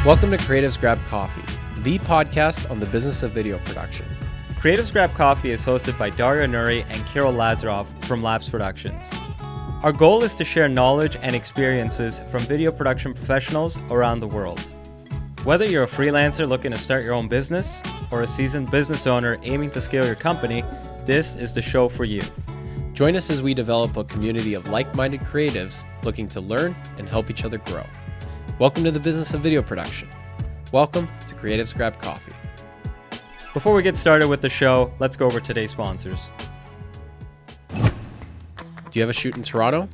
Welcome to Creatives Grab Coffee, the podcast on the business of video production. Creatives Grab Coffee is hosted by Dario and Kyrill Lazarov from Labs Productions. Our goal is to share knowledge and experiences from video production professionals around the world. Whether you're a freelancer looking to start your own business or a seasoned business owner aiming to scale your company, this is the show for you. Join us as we develop a community of like-minded creatives looking to learn and help each other grow. Welcome to the business of video production. Welcome to Creatives Grab Coffee. Before we get started with the show, let's go over today's sponsors. Do you have a shoot in Toronto?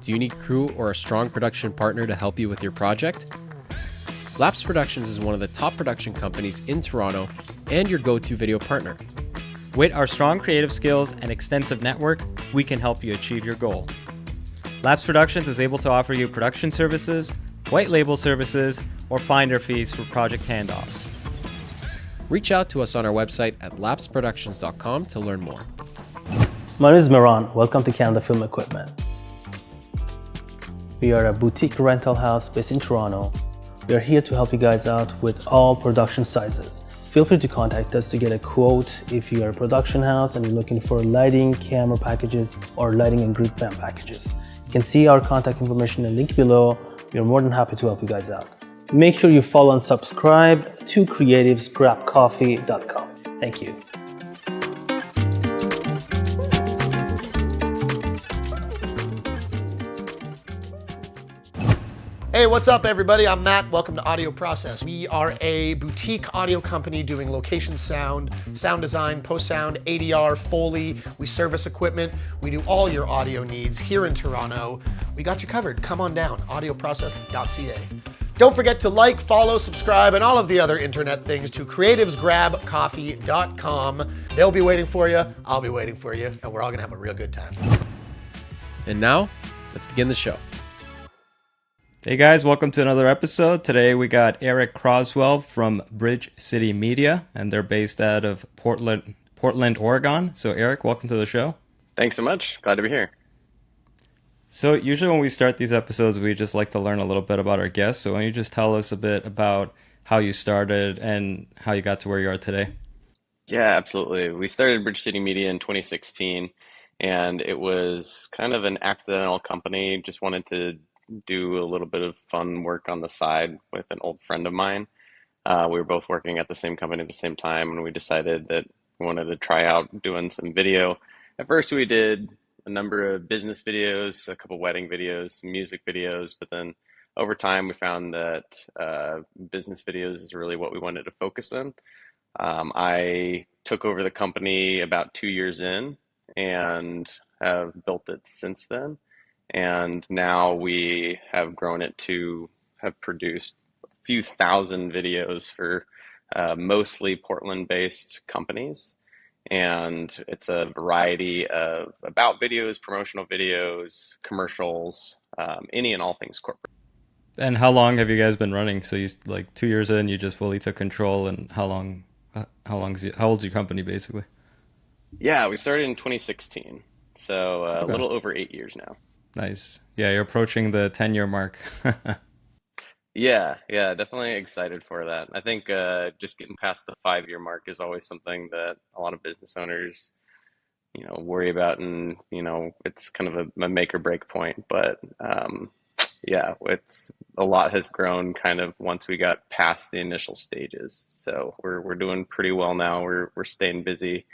Do you need crew or a strong production partner to help you with your project? Labs Productions is one of the top production companies in Toronto and your go-to video partner. With our strong creative skills and extensive network, we can help you achieve your goal. Labs Productions is able to offer you production services, white label services, or finder fees for project handoffs. Reach out to us on our website at labsproductions.com to learn more. My name is Miran. Welcome to Canada Film Equipment. We are a boutique rental house based in Toronto. We are here to help you guys out with all production sizes. Feel free to contact us to get a quote if you are a production house and you're looking for lighting, camera packages, or lighting and group fan packages. You can see our contact information in the link below. We are more than happy to help you guys out. Make sure you follow and subscribe to creativesgrabcoffee.com. Thank you. Hey, what's up everybody? I'm Matt. Welcome to Audio Process. We are a boutique audio company doing location sound, sound design, post-sound, ADR, Foley. We service equipment. We do all your audio needs here in Toronto. We got you covered. Come on down, audioprocess.ca. Don't forget to like, follow, subscribe, and all of the other internet things to creativesgrabcoffee.com. They'll be waiting for you. I'll be waiting for you, and we're all gonna have a real good time. And now, let's begin the show. Hey guys, welcome to another episode. Today we got Erik Croswell from Bridge City Media, and they're based out of Portland, Oregon. So Erik, welcome to the show. Thanks so much. Glad to be here. So usually when we start these episodes, we just like to learn a little bit about our guests. So why don't you just tell us a bit about how you started and how you got to where you are today? Yeah, absolutely. We started Bridge City Media in 2016, and it was kind of an accidental company. Just wanted to do a little bit of fun work on the side with an old friend of mine. We were both working at the same company at the same time, and we decided that we wanted to try out doing some video. At first, we did a number of business videos, a couple wedding videos, some music videos, but then over time, we found that business videos is really what we wanted to focus on. I took over the company about 2 years in and have built it since then. And now we have grown it to have produced a few thousand videos for mostly Portland-based companies. And it's a variety of about videos, promotional videos, commercials, any and all things corporate. And how long have you guys been running? So you 2 years in, you just fully took control, and how old's your company basically? Yeah, we started in 2016. So Okay. A little over 8 years now. Nice. Yeah, you're approaching the 10-year mark. Yeah, definitely excited for that. I think just getting past the 5-year mark is always something that a lot of business owners, worry about, and it's kind of a make or break point. But yeah, it's a lot has grown kind of once we got past the initial stages. So we're doing pretty well now. We're staying busy.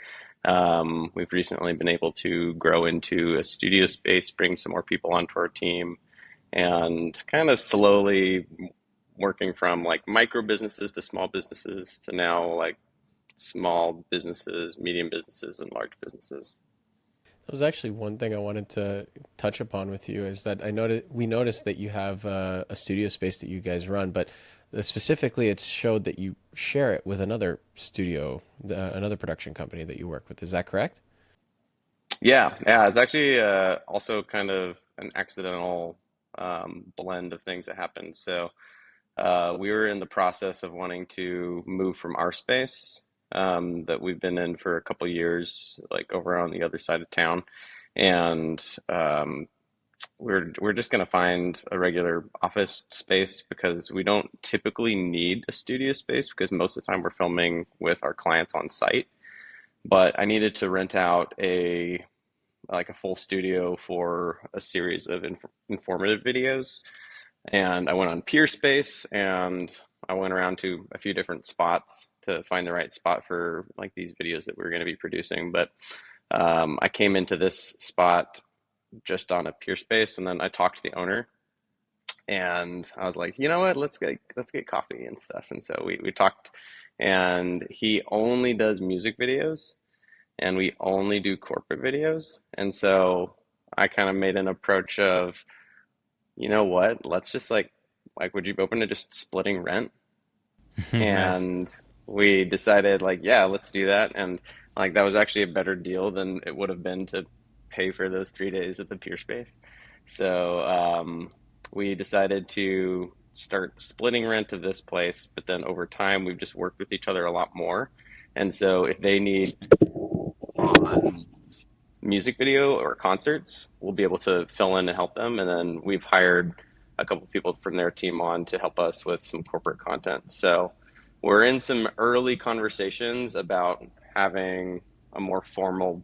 We've recently been able to grow into a studio space, bring some more people onto our team, and kind of slowly working from like micro businesses to small businesses to now like small businesses, medium businesses, and large businesses. That was actually one thing I wanted to touch upon with you is that we noticed that you have a studio space that you guys run, but specifically it's showed that you share it with another studio, another production company that you work with. Is that correct? Yeah. It's actually also kind of an accidental blend of things that happened. So we were in the process of wanting to move from our space that we've been in for a couple years, like over on the other side of town, and we're just gonna find a regular office space because we don't typically need a studio space because most of the time we're filming with our clients on site. But I needed to rent out a full studio for a series of informative videos, and I went on Peerspace and I went around to a few different spots to find the right spot for like these videos that we were going to be producing. But I came into this spot just on a Peerspace, and then I talked to the owner, and I was like, you know what, let's get coffee and stuff. And so we talked, and he only does music videos, and we only do corporate videos. And so I kind of made an approach of, you know what, let's just would you be open to just splitting rent? Nice. And we decided like, yeah, let's do that. And like that was actually a better deal than it would have been to pay for those 3 days at the Pier Space. So we decided to start splitting rent of this place, but then over time we've just worked with each other a lot more. And so if they need music video or concerts, we'll be able to fill in and help them. And then we've hired a couple of people from their team on to help us with some corporate content. So we're in some early conversations about having a more formal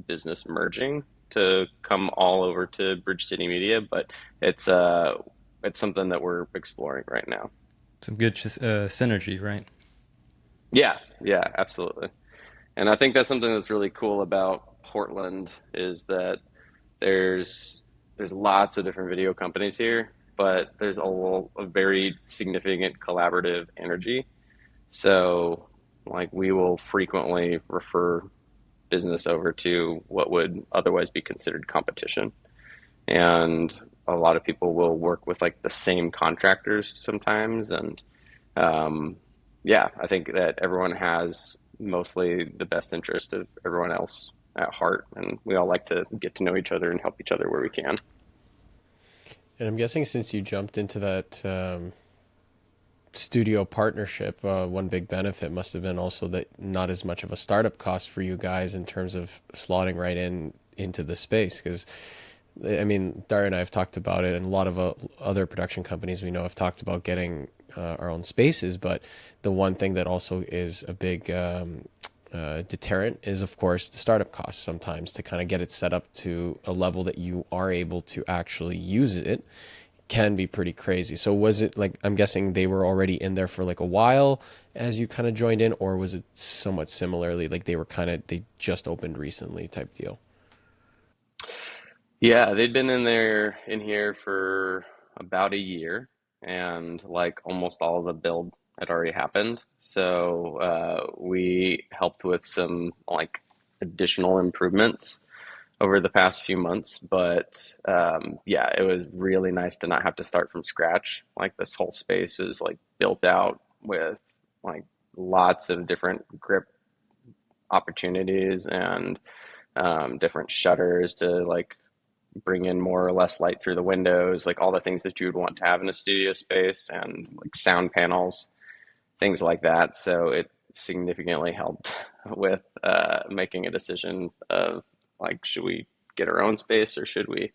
business merging to come all over to Bridge City Media, but it's something that we're exploring right now. Some good synergy, right? Yeah, yeah, absolutely. And I think that's something that's really cool about Portland is that there's lots of different video companies here, but there's a very significant collaborative energy. So, like, we will frequently refer business over to what would otherwise be considered competition. And a lot of people will work with like the same contractors sometimes. And yeah, I think that everyone has mostly the best interest of everyone else at heart. And we all like to get to know each other and help each other where we can. And I'm guessing since you jumped into that studio partnership, one big benefit must have been also that not as much of a startup cost for you guys in terms of slotting right into the space. Because, I mean, Dario and I have talked about it, and a lot of other production companies we know have talked about getting our own spaces. But the one thing that also is a big deterrent is, of course, the startup costs sometimes to kind of get it set up to a level that you are able to actually use it can be pretty crazy. So was it like, I'm guessing they were already in there for like a while as you kind of joined in, or was it somewhat similarly like they just opened recently type deal? Yeah, they'd been in here for about a year, and like almost all of the build had already happened. So we helped with some like additional improvements over the past few months. But yeah, it was really nice to not have to start from scratch. Like this whole space was like built out with like lots of different grip opportunities and different shutters to like bring in more or less light through the windows, like all the things that you would want to have in a studio space, and like sound panels, things like that. So it significantly helped with making a decision of like, should we get our own space or should we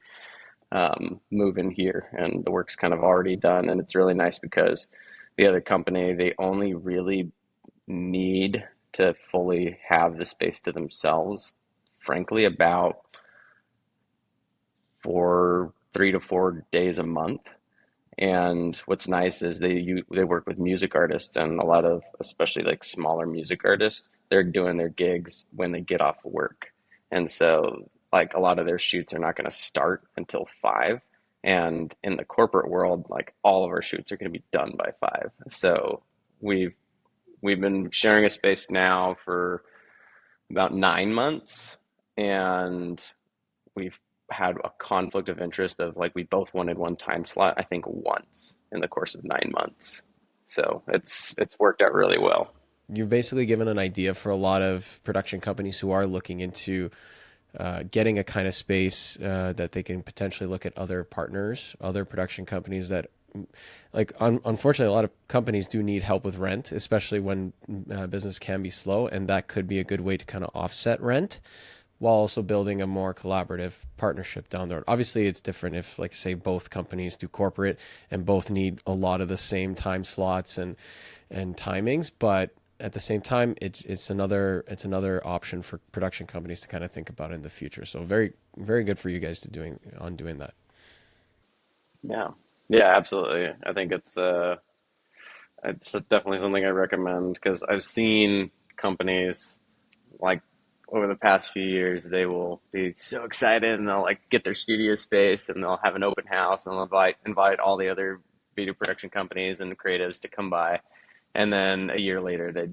move in here? And the work's kind of already done. And it's really nice because the other company, they only really need to fully have the space to themselves, frankly, about 3 to 4 days a month. And what's nice is they work with music artists, and a lot of, especially like smaller music artists, they're doing their gigs when they get off of work. And so like a lot of their shoots are not going to start until 5. And in the corporate world, like all of our shoots are going to be done by 5. So we've been sharing a space now for about 9 months, and we've had a conflict of interest of like we both wanted one time slot, I think once in the course of 9 months. So it's worked out really well. You've basically given an idea for a lot of production companies who are looking into getting a kind of space that they can potentially look at other partners, other production companies that, like, unfortunately, a lot of companies do need help with rent, especially when business can be slow, and that could be a good way to kind of offset rent. while also building a more collaborative partnership down the road. Obviously, it's different if, like, say, both companies do corporate and both need a lot of the same time slots and timings, but at the same time, it's another option for production companies to kind of think about in the future. So very, very good for you guys to doing that. Yeah. Yeah, absolutely. I think it's definitely something I recommend because I've seen companies like over the past few years, they will be so excited and they'll like get their studio space and they'll have an open house and they'll invite all the other video production companies and creatives to come by. And then a year later, they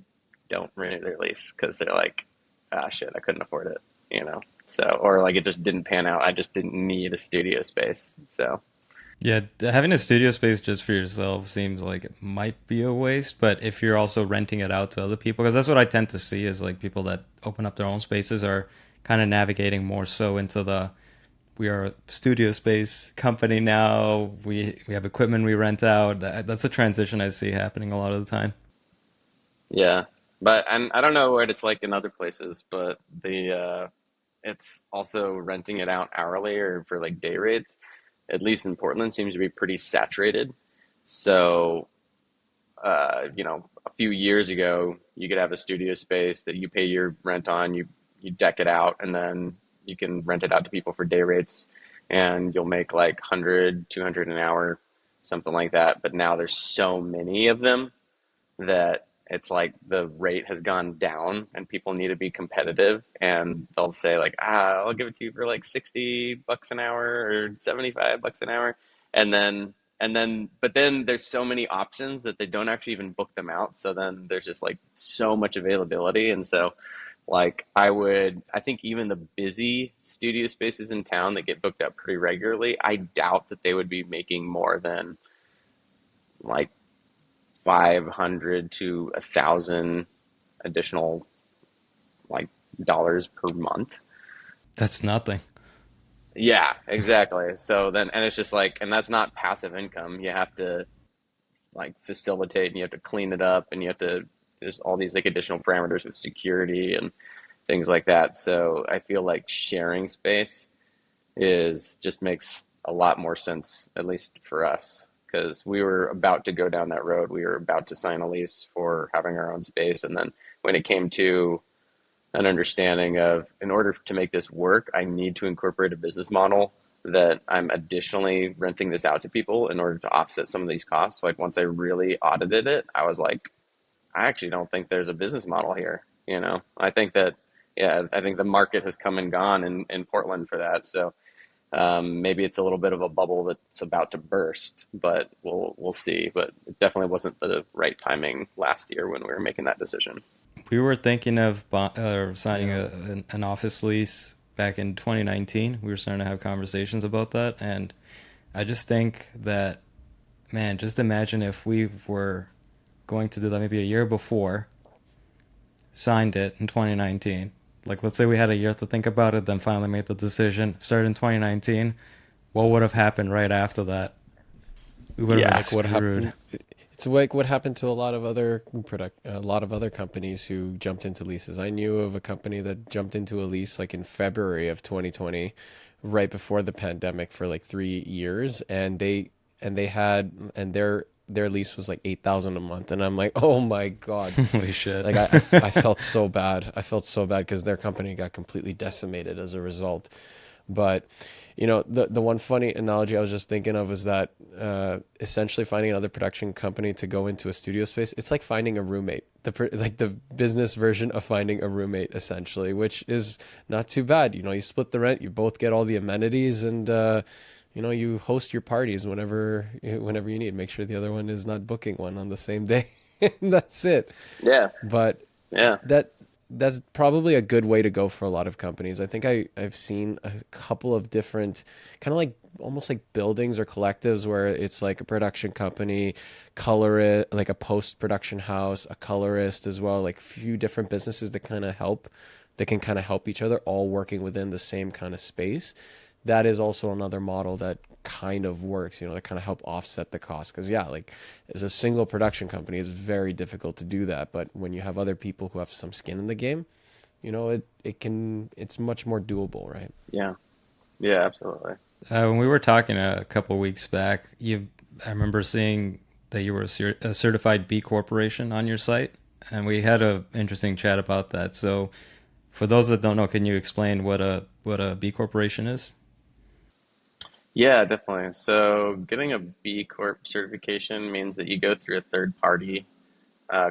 don't renew their lease because they're like, ah, shit, I couldn't afford it, you know? So, or like it just didn't pan out. I just didn't need a studio space. So, Yeah, having a studio space just for yourself seems like it might be a waste, but if you're also renting it out to other people, because that's what I tend to see is like people that open up their own spaces are kind of navigating more so into the we are a studio space company now. We have equipment we rent out. That's a transition I see happening a lot of the time. yeah. But, and I don't know what it's like in other places, but it's also renting it out hourly or for like day rates, at least in Portland, seems to be pretty saturated. So, a few years ago, you could have a studio space that you pay your rent on, you deck it out, and then you can rent it out to people for day rates, and you'll make like 100, 200 an hour, something like that. But now there's so many of them that it's like the rate has gone down and people need to be competitive and they'll say like, I'll give it to you for like 60 bucks an hour or 75 bucks an hour. But then there's so many options that they don't actually even book them out. So then there's just like so much availability. And so like I think even the busy studio spaces in town that get booked up pretty regularly, I doubt that they would be making more than like 500 to 1,000 additional like dollars per month. That's nothing. Yeah, exactly. So then, and it's just like, and that's not passive income. You have to like facilitate and you have to clean it up and you have to, there's all these like additional parameters with security and things like that. So I feel like sharing space is just makes a lot more sense, at least for us, because we were about to go down that road. We were about to sign a lease for having our own space. And then when it came to an understanding of, in order to make this work, I need to incorporate a business model that I'm additionally renting this out to people in order to offset some of these costs. Like once I really audited it, I was like, I actually don't think there's a business model here. I think that, yeah, I think the market has come and gone in Portland for that. So maybe it's a little bit of a bubble that's about to burst, but we'll see. But it definitely wasn't the right timing last year when we were making that decision. We were thinking of signing Yeah. an office lease back in 2019. We were starting to have conversations about that. And I just think that, man, just imagine if we were going to do that maybe a year before, signed it in 2019. Like, let's say we had a year to think about it, then finally made the decision, started in 2019. What would have happened right after that? We would have Yeah. been Like what screwed. happened? It's like what happened to a lot of other companies who jumped into leases. I knew of a company that jumped into a lease like in February of 2020, right before the pandemic for like 3 years, and their lease was like 8,000 a month, and I'm like, oh my God. Holy shit. Like I felt so bad. I felt so bad because their company got completely decimated as a result. But the one funny analogy I was just thinking of is that essentially finding another production company to go into a studio space, it's like finding a roommate, like the business version of finding a roommate, essentially, which is not too bad. You split the rent, you both get all the amenities, and you host your parties whenever you need. Make sure the other one is not booking one on the same day. And that's it. Yeah. But Yeah. that's probably a good way to go for a lot of companies. I think I've seen a couple of different kind of like almost like buildings or collectives where it's like a production company, colorist, like a post-production house, a colorist as well, like a few different businesses that can kind of help each other, all working within the same kind of space. That is also another model that kind of works, to kind of help offset the cost. Because yeah, like as a single production company, it's very difficult to do that. But when you have other people who have some skin in the game, it's much more doable, right? Yeah. Yeah, absolutely. When we were talking a couple weeks back, I remember seeing that you were a certified B Corporation on your site, and we had a interesting chat about that. So, for those that don't know, can you explain what a B Corporation is? Yeah, definitely. So getting a B Corp certification means that you go through a third party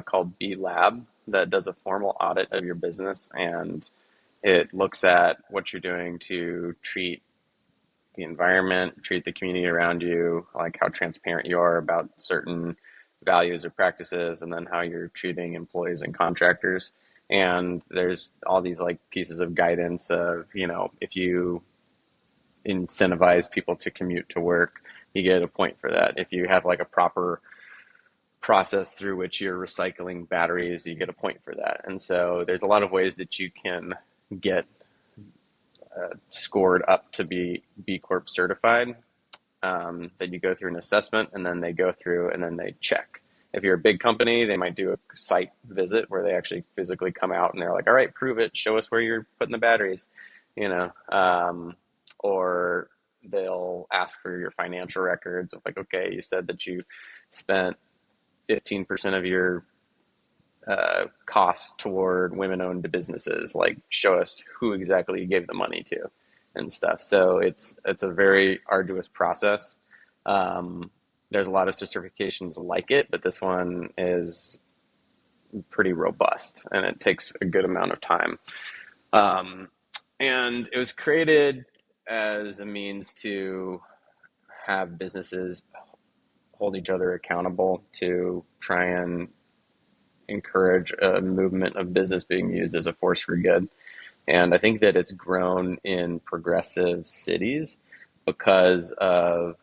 called B Lab that does a formal audit of your business, and it looks at what you're doing to treat the environment, treat the community around you, like how transparent you are about certain values or practices, and then how you're treating employees and contractors. And there's all these like pieces of guidance of, if you incentivize people to commute to work, you get a point for that. If you have like a proper process through which you're recycling batteries, you get a point for that. And so there's a lot of ways that you can get scored up to be B Corp certified. That you go through an assessment, and then they go through and then they check. If you're a big company, they might do a site visit where they actually physically come out and they're like, all right, prove it, show us where you're putting the batteries, you know, or they'll ask for your financial records of like, okay, you said that you spent 15% of your costs toward women-owned businesses. Like, show us who exactly you gave the money to, and stuff. So it's a very arduous process. There's a lot of certifications like it, but this one is pretty robust, and it takes a good amount of time. Um, and it was created as a means to have businesses hold each other accountable to try and encourage a movement of business being used as a force for good. And I think that it's grown in progressive cities because of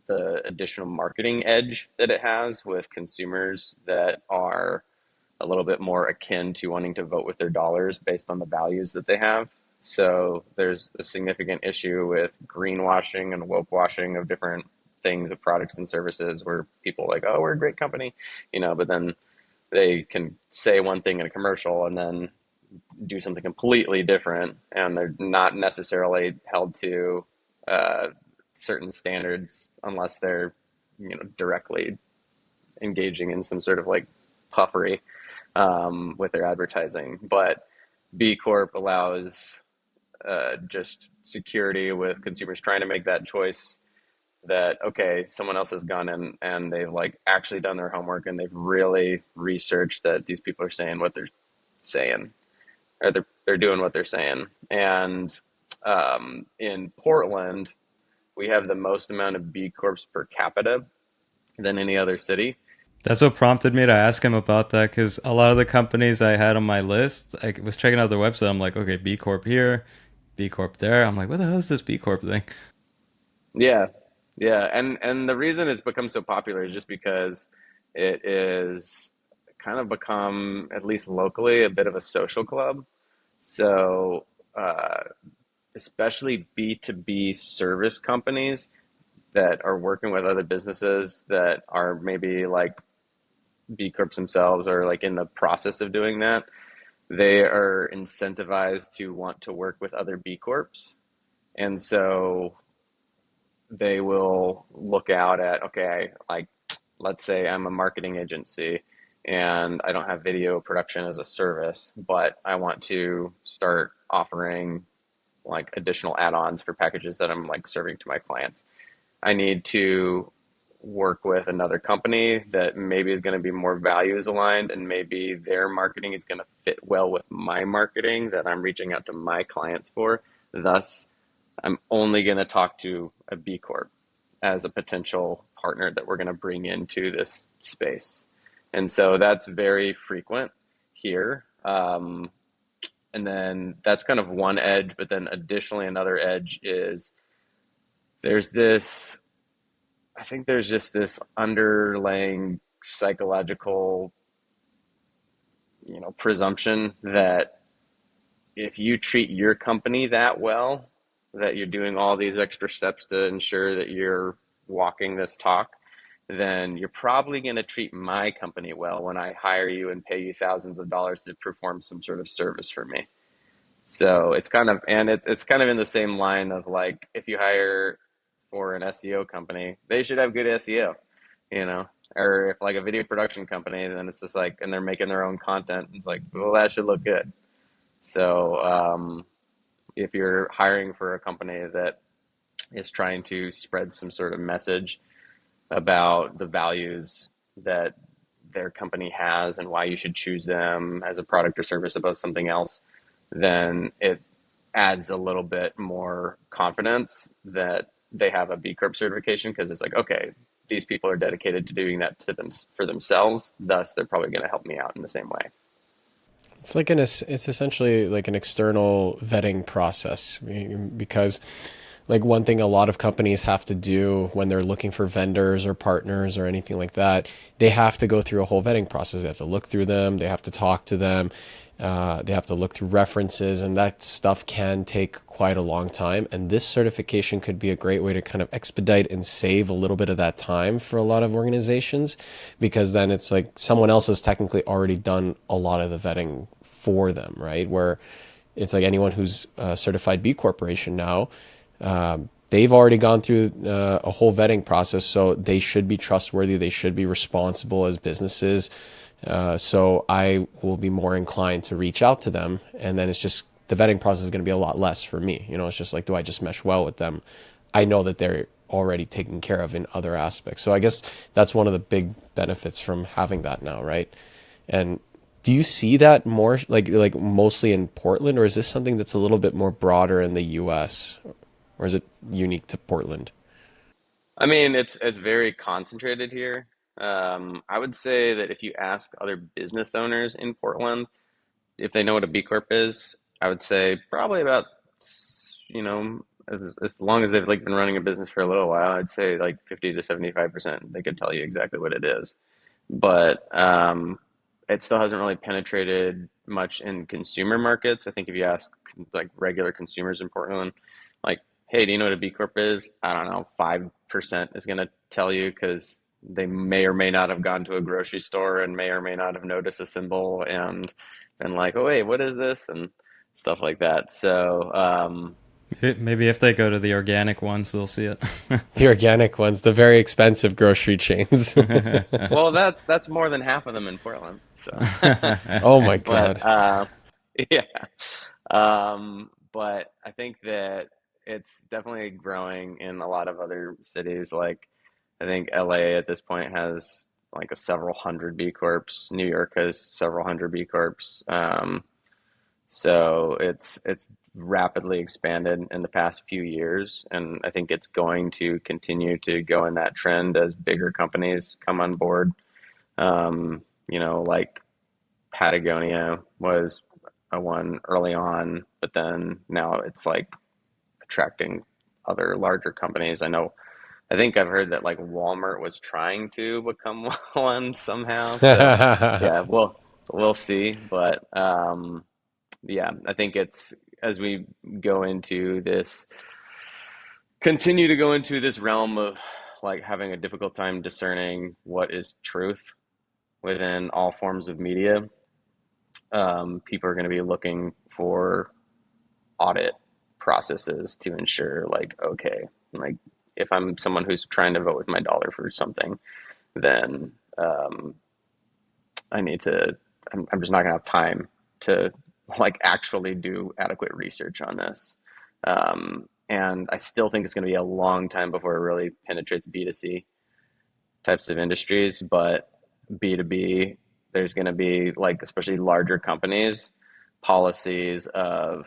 the additional marketing edge that it has with consumers that are a little bit more akin to wanting to vote with their dollars based on the values that they have. So there's a significant issue with greenwashing and woke washing of different things of products and services where people are like, oh, we're a great company, but then they can say one thing in a commercial and then do something completely different, and they're not necessarily held to uh, certain standards unless they're directly engaging in some sort of like puffery with their advertising. But B Corp allows just security with consumers trying to make that choice that, okay, someone else has gone in and they've like actually done their homework and they've really researched that these people are saying what they're saying, or they're doing what they're saying. And in Portland, we have the most amount of B Corps per capita than any other city. That's what prompted me to ask him about that, because a lot of the companies I had on my list, I was checking out their website. I'm like, okay, B Corp here, B Corp there. I'm like, what the hell is this B Corp thing? Yeah, yeah, and the reason it's become so popular is just because it is kind of become, at least locally, a bit of a social club. So, especially B2B service companies that are working with other businesses that are maybe like B Corps themselves or like in the process of doing that, they are incentivized to want to work with other B Corps. And so they will look out at, okay, like let's say I'm a marketing agency and I don't have video production as a service, but I want to start offering like additional add-ons for packages that I'm like serving to my clients. I need to work with another company that maybe is going to be more values aligned, and maybe their marketing is going to fit well with my marketing that I'm reaching out to my clients for. Thus, I'm only going to talk to a B Corp as a potential partner that we're going to bring into this space. And so that's very frequent here. And then that's kind of one edge, but then additionally, another edge is there's this, I think there's just this underlying psychological, presumption that if you treat your company that well, that you're doing all these extra steps to ensure that you're walking this talk, then you're probably going to treat my company well when I hire you and pay you thousands of dollars to perform some sort of service for me. So it's kind of, and it's kind of in the same line of like, if you hire for an SEO company, they should have good SEO, you know, or if like a video production company, then it's just like, and they're making their own content, it's like, well, that should look good. So if you're hiring for a company that is trying to spread some sort of message about the values that their company has and why you should choose them as a product or service above something else, then it adds a little bit more confidence that they have a B Corp certification, because it's like, okay, these people are dedicated to doing that to them for themselves. Thus, they're probably going to help me out in the same way. It's like it's essentially like an external vetting process, because like one thing a lot of companies have to do when they're looking for vendors or partners or anything like that, they have to go through a whole vetting process. They have to look through them, they have to talk to them, they have to look through references, and that stuff can take quite a long time. And this certification could be a great way to kind of expedite and save a little bit of that time for a lot of organizations, because then it's like someone else has technically already done a lot of the vetting for them, right? Where it's like anyone who's a certified B Corporation now, they've already gone through a whole vetting process, so they should be trustworthy. They should be responsible as businesses. So I will be more inclined to reach out to them, and then it's just the vetting process is going to be a lot less for me. You know, it's just like, do I just mesh well with them? I know that they're already taken care of in other aspects. So I guess that's one of the big benefits from having that now, right? And do you see that more like mostly in Portland, or is this something that's a little bit more broader in the US? Or is it unique to Portland? I mean, it's very concentrated here. I would say that if you ask other business owners in Portland if they know what a B Corp is, I would say probably about, you know, as long as they've like been running a business for a little while, I'd say like 50 to 75% they could tell you exactly what it is. But it still hasn't really penetrated much in consumer markets. I think if you ask like regular consumers in Portland, like, hey, do you know what a B Corp is? I don't know, 5% is going to tell you, because they may or may not have gone to a grocery store and may or may not have noticed a symbol and been like, oh, wait, what is this? And stuff like that. So, Maybe if they go to the organic ones, they'll see it. The organic ones, the very expensive grocery chains. well, that's more than half of them in Portland. So, Oh my but God. yeah. But I think that it's definitely growing in a lot of other cities. Like, I think LA at this point has like a several hundred B Corps. New York has several hundred B Corps. So it's rapidly expanded in the past few years, and I think it's going to continue to go in that trend as bigger companies come on board. You know, like Patagonia was a one early on, but then now it's like attracting other larger companies. I think I've heard that like Walmart was trying to become one somehow. So yeah, we'll see. But yeah, I think it's as we go into this, continue to go into this realm of like having a difficult time discerning what is truth within all forms of media. People are going to be looking for audit processes to ensure, like, okay, like if I'm someone who's trying to vote with my dollar for something, then I need to, I'm just not going to have time to like actually do adequate research on this. And I still think it's going to be a long time before it really penetrates B2C types of industries, but B2B, there's going to be like, especially larger companies, policies of,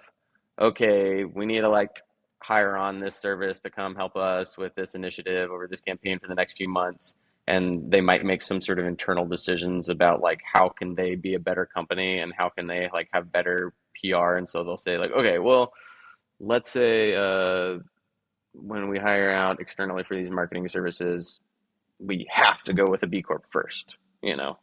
okay, we need to like hire on this service to come help us with this initiative or this campaign for the next few months. And they might make some sort of internal decisions about like how can they be a better company and how can they like have better PR. And so they'll say like, okay, well, let's say when we hire out externally for these marketing services, we have to go with a B Corp first, you know,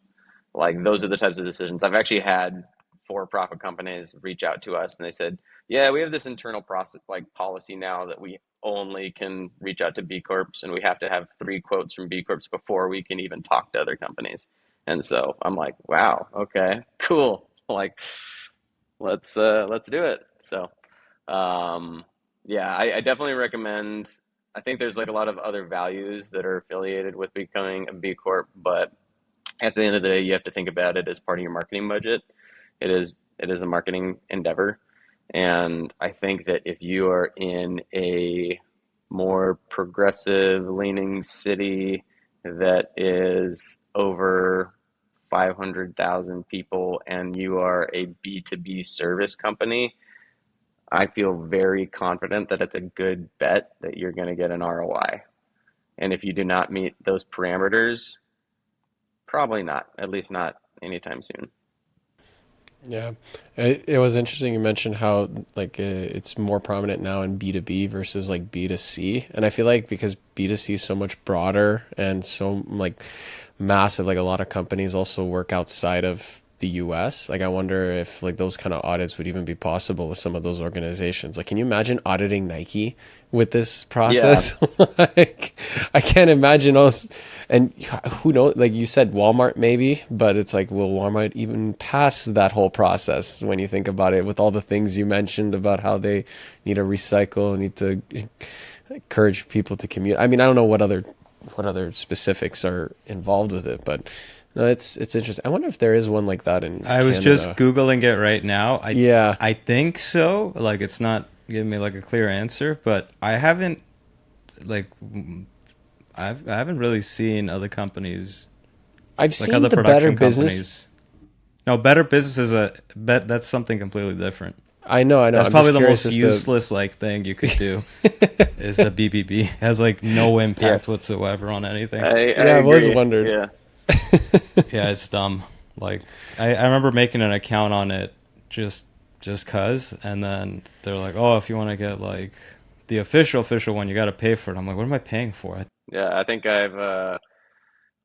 like those are the types of decisions. I've actually had for-profit companies reach out to us and they said, yeah, we have this internal process, like policy now that we only can reach out to B Corps and we have to have 3 quotes from B Corps before we can even talk to other companies. And so I'm like, wow, okay, cool. Like, let's do it. So, yeah, I definitely recommend. I think there's like a lot of other values that are affiliated with becoming a B Corp, but at the end of the day, you have to think about it as part of your marketing budget. It is a marketing endeavor, and I think that if you are in a more progressive leaning city that is over 500,000 people and you are a B2B service company, I feel very confident that it's a good bet that you're going to get an ROI. And if you do not meet those parameters, probably not, at least not anytime soon. Yeah, it was interesting. You mentioned how like it's more prominent now in B2B versus like B2C, and I feel like because B2C is so much broader and so like massive, like a lot of companies also work outside of the US. Like I wonder if like those kind of audits would even be possible with some of those organizations. Like, can you imagine auditing Nike with this Yeah, process? Like, I can't imagine us. And who knows? Like you said, Walmart maybe, but it's like, will Walmart even pass that whole process when you think about it? With all the things you mentioned about how they need to recycle, need to encourage people to commute. I mean, I don't know what other specifics are involved with it, but no, it's interesting. I wonder if there is one like that in I was just Canada. Googling it right now. Yeah, I think so. Like it's not giving me like a clear answer, but I haven't like I haven't really seen other companies I've like seen other the Better production Business. companies. No, Better Business is a bet. That's something completely different. I know, I know. That's I'm probably just the curious most as to. useless like thing you could do is the BBB. It has like no impact Yes. whatsoever on anything. I Yeah, I've always agree. wondered. Yeah. Yeah, it's dumb. Like I remember making an account on it just cause, and then they're like, oh, if you want to get like the official one, you got to pay for it. I'm like, what am I paying for? Yeah, I think I've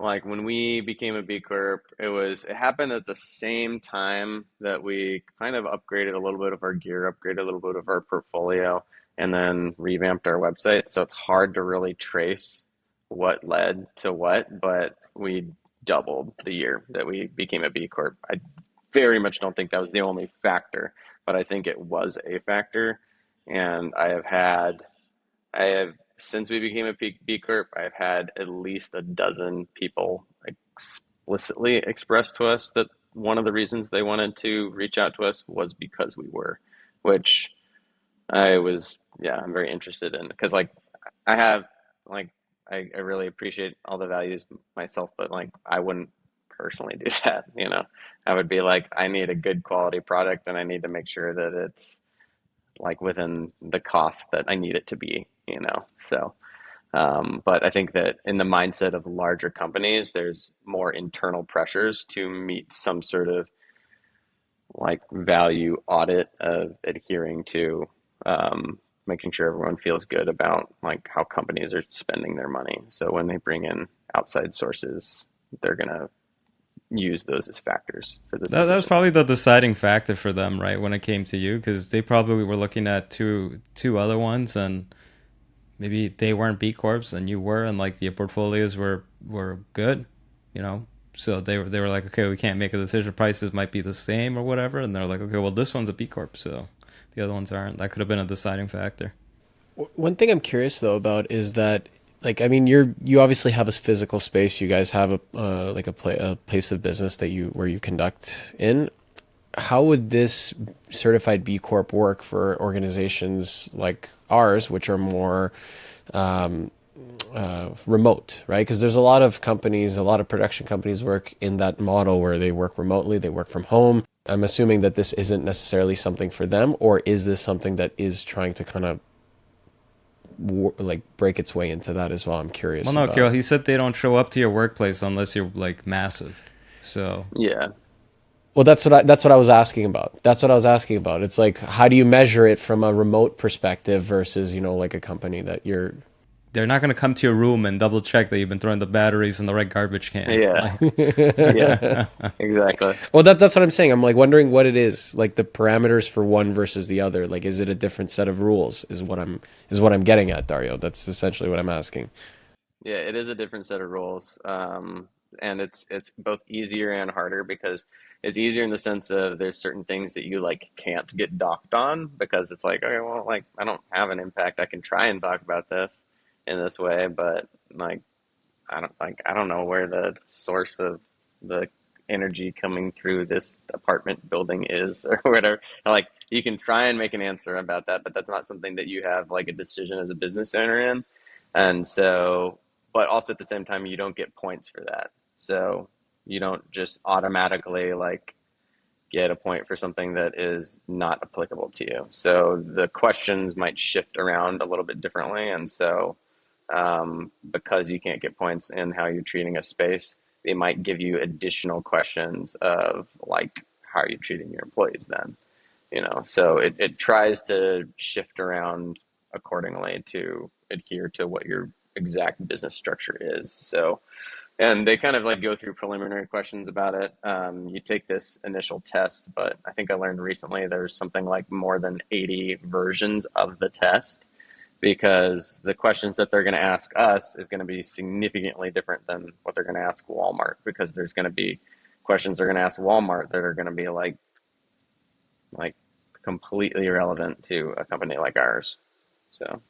like when we became a B Corp, it happened at the same time that we kind of upgraded a little bit of our gear, upgraded a little bit of our portfolio, and then revamped our website. So it's hard to really trace what led to what, but we doubled the year that we became a B Corp. I very much don't think that was the only factor, but I think it was a factor. And I have, since we became a B Corp, I've had at least a dozen people explicitly express to us that one of the reasons they wanted to reach out to us was because we were, which yeah, I'm very interested in because like I have, like, I really appreciate all the values myself, but like I wouldn't personally do that, you know. I would be like, I need a good quality product and I need to make sure that it's like within the cost that I need it to be, you know. So, but I think that in the mindset of larger companies, there's more internal pressures to meet some sort of like value audit of adhering to making sure everyone feels good about like how companies are spending their money. So when they bring in outside sources, they're gonna use those as factors for those That's probably decisions. the deciding factor for them, right? When it came to you, because they probably were looking at two other ones, and maybe they weren't B Corps and you were, and like your portfolios were good, you know. So they were like, okay, we can't make a decision. Prices might be the same or whatever, and they're like, okay, well this one's a B Corp, so the other ones aren't. That could have been a deciding factor. One thing I'm curious though about is that, like, I mean, you obviously have a physical space. You guys have a place of business that you where you conduct in. How would this certified B Corp work for organizations like ours, which are more remote, right? Because there's a lot of companies, a lot of production companies work in that model where they work remotely, they work from home. I'm assuming that this isn't necessarily something for them, or is this something that is trying to kind of like break its way into that as well? I'm Well, curious no, about. Kirill, he said they don't show up to your workplace unless you're like massive. So Yeah. Well, that's what I was asking about. That's what I was asking about. It's like, how do you measure it from a remote perspective versus, like a company that you're. they're not going to come to your room and double check that you've been throwing the batteries in the right garbage can. Yeah. Like, Yeah. Exactly. Well, that's what I'm saying. I'm like wondering what it is, like the parameters for one versus the other. Like, is it a different set of rules? Is what I'm getting at, Dario. That's essentially what I'm asking. Yeah, it is a different set of rules. and it's both easier and harder because it's easier in the sense of there's certain things that you like can't get docked on because it's like, okay, well, like I don't have an impact. I can try and talk about this in this way, but like I don't know where the source of the energy coming through this apartment building is or whatever. Like you can try and make an answer about that, but that's not something that you have like a decision as a business owner in. And so, but also at the same time, you don't get points for that. So you don't just automatically like get a point for something that is not applicable to you. So the questions might shift around a little bit differently. And so because you can't get points in how you're treating a space, they might give you additional questions of like, how are you treating your employees then? You know, so it tries to shift around accordingly to adhere to what your exact business structure is. So, and they kind of like go through preliminary questions about it. You take this initial test, but I think I learned recently there's something like more than 80 versions of the test because the questions that they're going to ask us is going to be significantly different than what they're going to ask Walmart because there's going to be questions they're going to ask Walmart that are going to be like completely irrelevant to a company like ours. So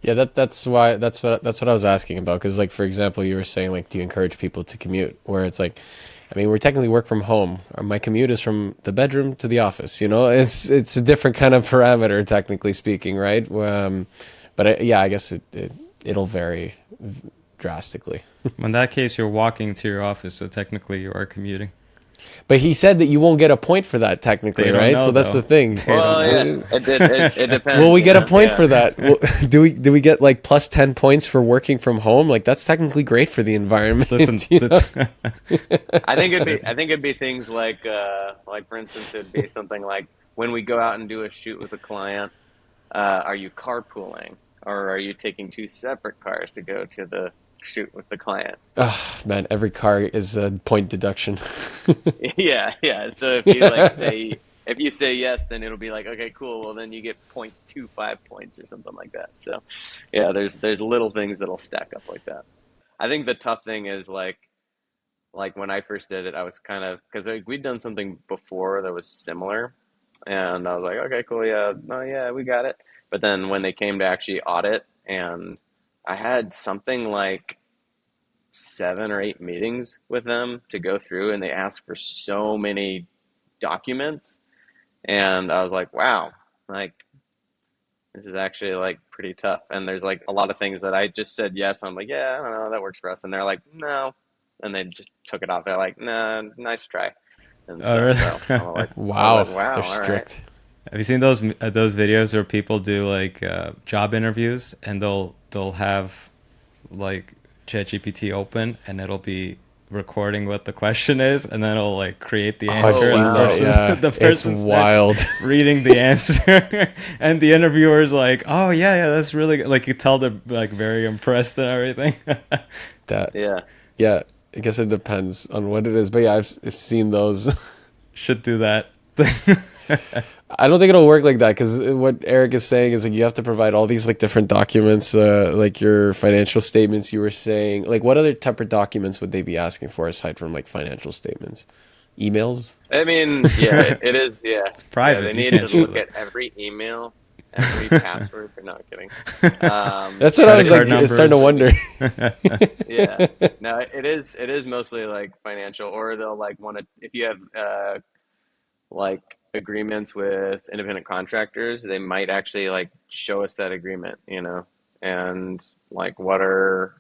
Yeah, that's what I was asking about. Because like for example, you were saying like, do you encourage people to commute? Where it's like, I mean, we're technically work from home. My commute is from the bedroom to the office. You know, it's a different kind of parameter, technically speaking, right? Yeah, I guess it'll vary drastically. In that case, you're walking to your office, so technically you are commuting. But he said that you won't get a point for that technically, They don't right? know, So that's though. the thing. well, yeah, it depends. Will we get a point Yeah. for that? Do we get like plus 10 points for working from home? Like that's technically great for the environment. Listen, you know? I think it'd be things like for instance, it'd be something like when we go out and do a shoot with a client, are you carpooling or are you taking two separate cars to go to the shoot with the client? Oh, man, every car is a point deduction. Yeah, yeah. So if you like say if you say yes, then it'll be like, okay, cool. Well, then you get 0.25 points or something like that. So, yeah, there's little things that'll stack up like that. I think the tough thing is like when I first did it, I was kind of because like, we'd done something before that was similar, and I was like, okay, cool, yeah, no, yeah, we got it. But then when they came to actually audit, and I had something like 7 or 8 meetings with them to go through, and they asked for so many documents, and I was like, wow, like this is actually like pretty tough. And there's like a lot of things that I just said yes. I'm like, yeah, I don't know, that works for us. And they're like, no, and they just took it off. They're like, nah, nice try, and Oh, stuff. really? So I was like, Wow, wow, they're all right. strict. Have you seen those videos where people do like job interviews and they'll have like ChatGPT open and it'll be recording what the question is and then it'll like create the I've answer Oh, and seen wow. that. Yeah, the it's person starts wild. reading the answer and the interviewer's like, oh yeah, that's really good. Like you tell they're like very impressed and everything. That Yeah. yeah, I guess it depends on what it is. But yeah, I've seen those. Should do that. I don't think it'll work like that because what Eric is saying is like you have to provide all these like different documents, like your financial statements. You were saying like what other type of documents would they be asking for aside from like financial statements? Emails? I mean, yeah, it is. Yeah, it's private, Yeah, they you need can't to show look that. at every email, every password. They're not kidding. That's what I was like. Credit card Starting to wonder. Yeah, no, it is. It is mostly like financial, or they'll like want to if you have like agreements with independent contractors, they might actually like show us that agreement, you know, and like what are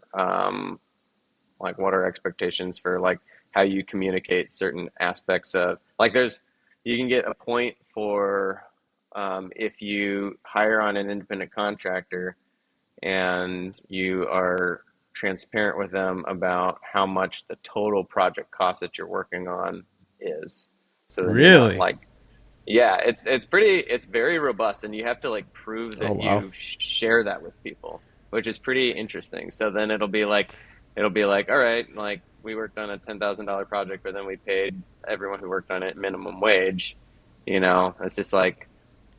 expectations for like how you communicate certain aspects of like there's you can get a point for if you hire on an independent contractor and you are transparent with them about how much the total project cost that you're working on is. So then you're not Really? like, yeah, it's very robust, and you have to like prove Oh that wow. you share that with people, which is pretty interesting. So then it'll be like, all right, like we worked on a $10,000 project, but then we paid everyone who worked on it minimum wage. You know, it's just like,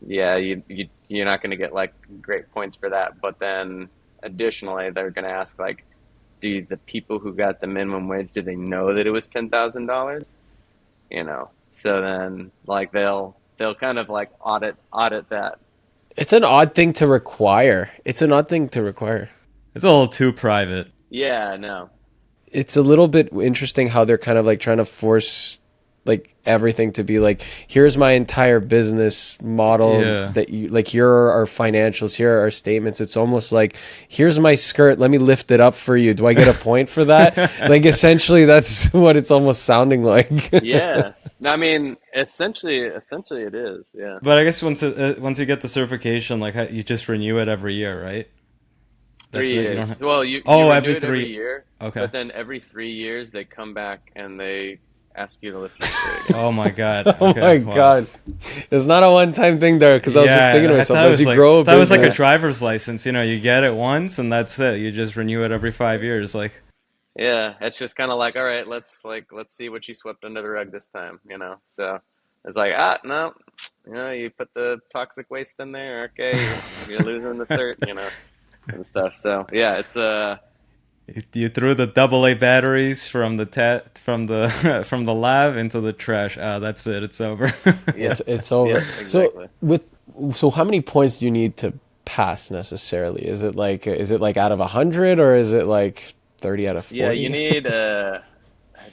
yeah, you're not going to get like great points for that. But then additionally, they're going to ask like, do the people who got the minimum wage, do they know that it was $10,000? You know, so then like they'll kind of like audit that. It's an odd thing to require. It's an odd thing to require. It's a little too private. Yeah, no. It's a little bit interesting how they're kind of like trying to force like everything to be like, here's my entire business model Yeah. that you like, here are our financials, here are our statements. It's almost like, here's my skirt, let me lift it up for you, do I get a point for that? Like essentially that's what it's almost sounding like. Yeah. No, I mean, essentially it is. Yeah. But I guess once you get the certification, like you just renew it every year, right? That's 3 it. You don't years. have... Well, you Oh, renew every it three. every year, Okay. but then every 3 years they come back and they ask you to lift your skirt again. Oh my God. Oh Okay. my Wow. God. It's not a one-time thing there, because I was just thinking to I myself, thought it as was you like, grow a that was like a business, driver's license. You know, you get it once and that's it. You just renew it every 5 years. Like, Yeah, it's just kind of like, all right, let's see what you swept under the rug this time, So it's like, no, you put the toxic waste in there, okay, you're losing the cert, and stuff. So yeah, it's you threw the AA batteries from the from the from the lab into the trash. Ah, that's it. It's over. yeah, it's over. yeah, exactly. So how many points do you need to pass necessarily? Is it like out of 100, or is it like 30 out of Yeah, you 40? need I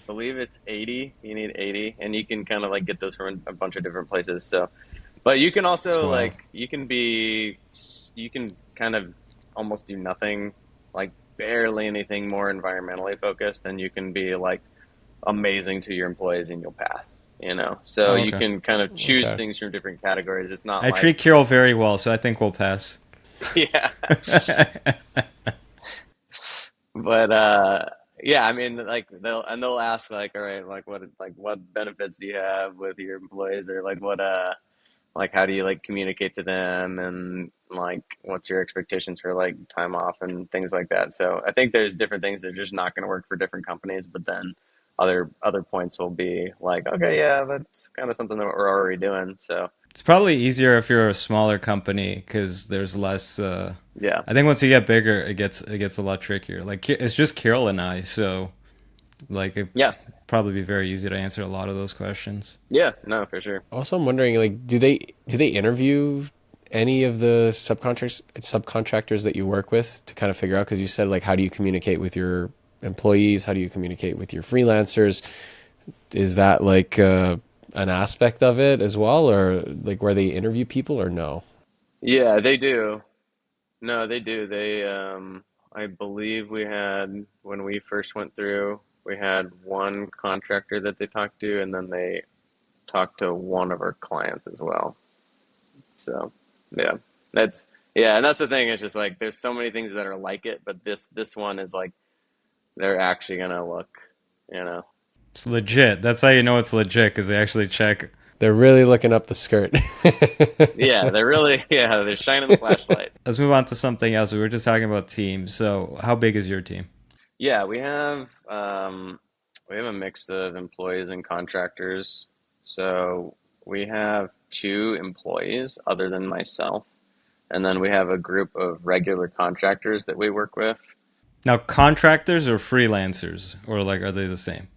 believe it's 80. You need 80, and you can kind of like get those from a bunch of different places. So, but you can It's also wild. like you can kind of almost do nothing, like barely anything more environmentally focused, and you can be like amazing to your employees and you'll pass. So Oh, you okay. can kind of choose Okay. things from different categories. It's not I like, treat Kyrill very well, so I think we'll pass. yeah. But yeah, I mean, like they'll ask like, all right, like what benefits do you have with your employees, or like what like how do you like communicate to them, and like what's your expectations for like time off and things like that. So I think there's different things that are just not going to work for different companies, but then other points will be like, okay, yeah, that's kind of something that we're already doing. So It's probably easier if you're a smaller company because there's less. yeah, I think once you get bigger, it gets a lot trickier. Like it's just Kyrill and I, so like it yeah, probably be very easy to answer a lot of those questions. yeah, no, for sure. Also, I'm wondering, like, do they interview any of the subcontractors that you work with to kind of figure out? Because you said, like, how do you communicate with your employees? How do you communicate with your freelancers? Is that like an aspect of it as well, or like where they interview people, or no? Yeah, they do. No, they do. I believe we had, when we first went through, we had one contractor that they talked to, and then they talked to one of our clients as well. So, yeah, that's, yeah, and that's the thing. It's just like there's so many things that are like it, but this one is like they're actually gonna look, you know. It's legit. That's how you know it's legit because they actually check. They're really looking up the skirt. Yeah, they're really, yeah, they're shining the flashlight. Let's move on to something else. We were just talking about teams. So, how big is your team? Yeah, we have a mix of employees and contractors. So we have 2 employees other than myself, and then we have a group of regular contractors that we work with. Now, contractors or freelancers, or like are they the same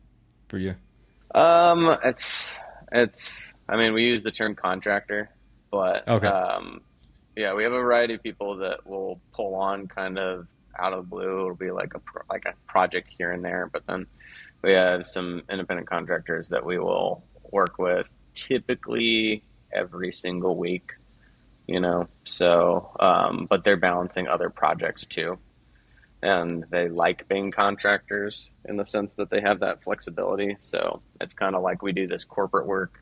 for you? It's I mean, we use the term contractor, but Okay. yeah, we have a variety of people that will pull on kind of out of the blue. It'll be like a project here and there, but then we have some independent contractors that we will work with typically every single week, So, but they're balancing other projects too. And they like being contractors in the sense that they have that flexibility. So it's kind of like we do this corporate work,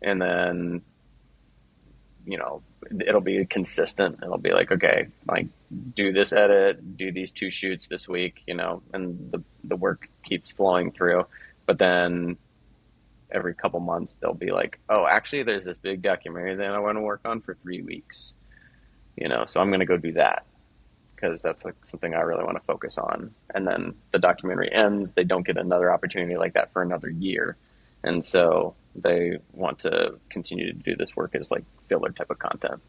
and then, it'll be consistent. It'll be like, okay, like do this edit, do these 2 shoots this week, and the work keeps flowing through. But then every couple months they'll be like, oh, actually there's this big documentary that I want to work on for 3 weeks, so I'm going to go do that because that's like something I really want to focus on. And then the documentary ends, they don't get another opportunity like that for another year. And so they want to continue to do this work as like filler type of content.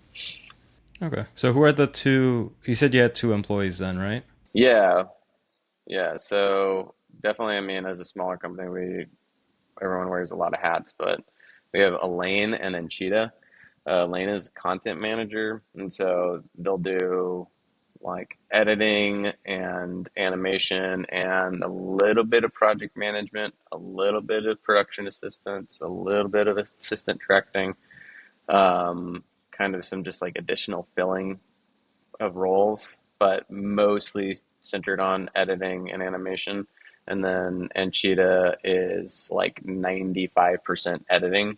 Okay. So, who are the two? You said you had 2 employees then, right? Yeah. Yeah. So definitely, I mean, as a smaller company, everyone wears a lot of hats, but we have Elaine and then Cheetah. Elaine is content manager, and so they'll do like editing and animation and a little bit of project management, a little bit of production assistance, a little bit of assistant directing, kind of some just like additional filling of roles, but mostly centered on editing and animation. And then Anchita is like 95% editing.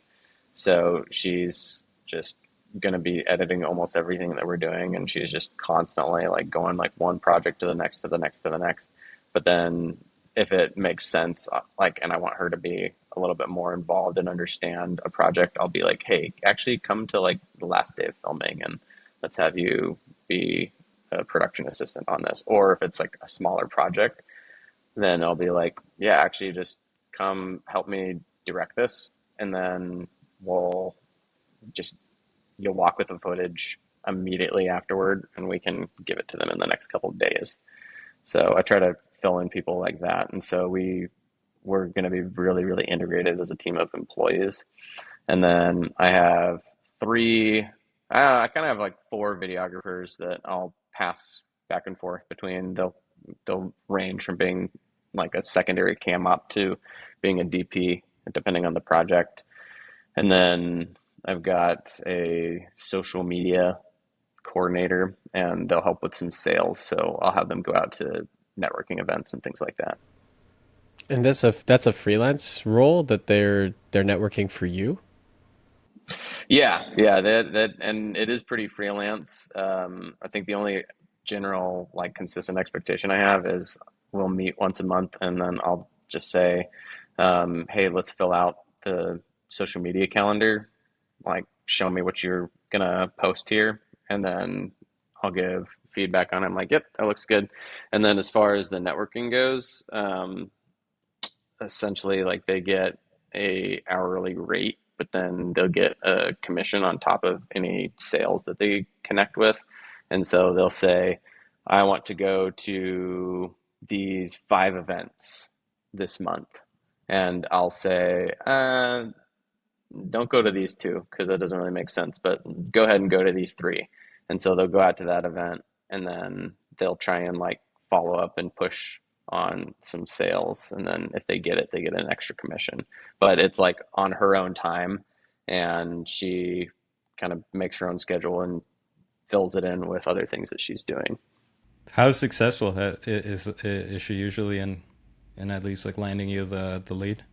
So she's just going to be editing almost everything that we're doing. And she's just constantly like going like one project to the next, to the next, to the next. But then if it makes sense, like, and I want her to be a little bit more involved and understand a project, I'll be like, hey, actually come to like the last day of filming and let's have you be a production assistant on this. Or if it's like a smaller project, then I'll be like, yeah, actually just come help me direct this. And then we'll just, you'll walk with the footage immediately afterward and we can give it to them in the next couple of days. So I try to fill in people like that. And so we're going to be really, really integrated as a team of employees. And then I have I kind of have like four videographers that I'll pass back and forth between. They'll range from being like a secondary cam op to being a DP, depending on the project. And then I've got a social media coordinator, and they'll help with some sales. So I'll have them go out to networking events and things like that. And that's a freelance role that they're networking for you. Yeah, that, and it is pretty freelance. I think the only general like consistent expectation I have is we'll meet once a month, and then I'll just say, "Hey, let's fill out the social media calendar. Like, show me what you're gonna post here," and then I'll give feedback on it. I'm like, "Yep, that looks good." And then as far as the networking goes, essentially like they get a hourly rate, but then they'll get a commission on top of any sales that they connect with. And so they'll say, I want to go to these 5 events this month. And I'll say, don't go to these two because that doesn't really make sense, but go ahead and go to these three. And so they'll go out to that event and then they'll try and like follow up and push on some sales. And then if they get it, they get an extra commission. But it's like on her own time and she kind of makes her own schedule and fills it in with other things that she's doing. How successful is she usually in at least like landing you the lead?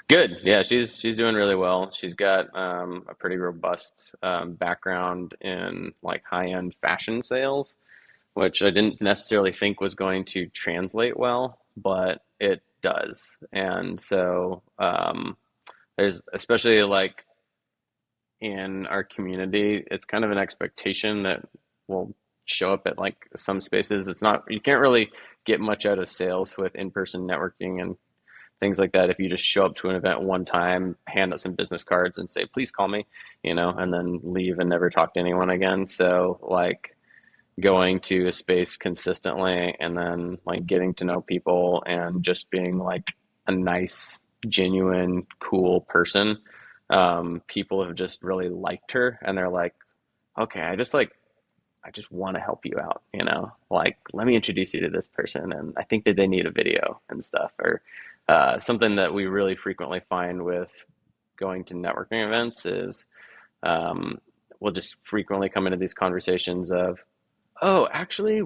Good. Yeah, she's doing really well. She's got a pretty robust background in like high-end fashion sales, which I didn't necessarily think was going to translate well, but it does. And so there's especially like in our community, it's kind of an expectation that will show up at like some spaces. It's not, you can't really get much out of sales with in-person networking and things like that if you just show up to an event one time, hand out some business cards and say, please call me, and then leave and never talk to anyone again. So like going to a space consistently and then like getting to know people and just being like a nice, genuine, cool person. People have just really liked her and they're like, okay, I just want to help you out, like, let me introduce you to this person. And I think that they need a video and stuff, or something that we really frequently find with going to networking events is we'll just frequently come into these conversations of, oh, actually,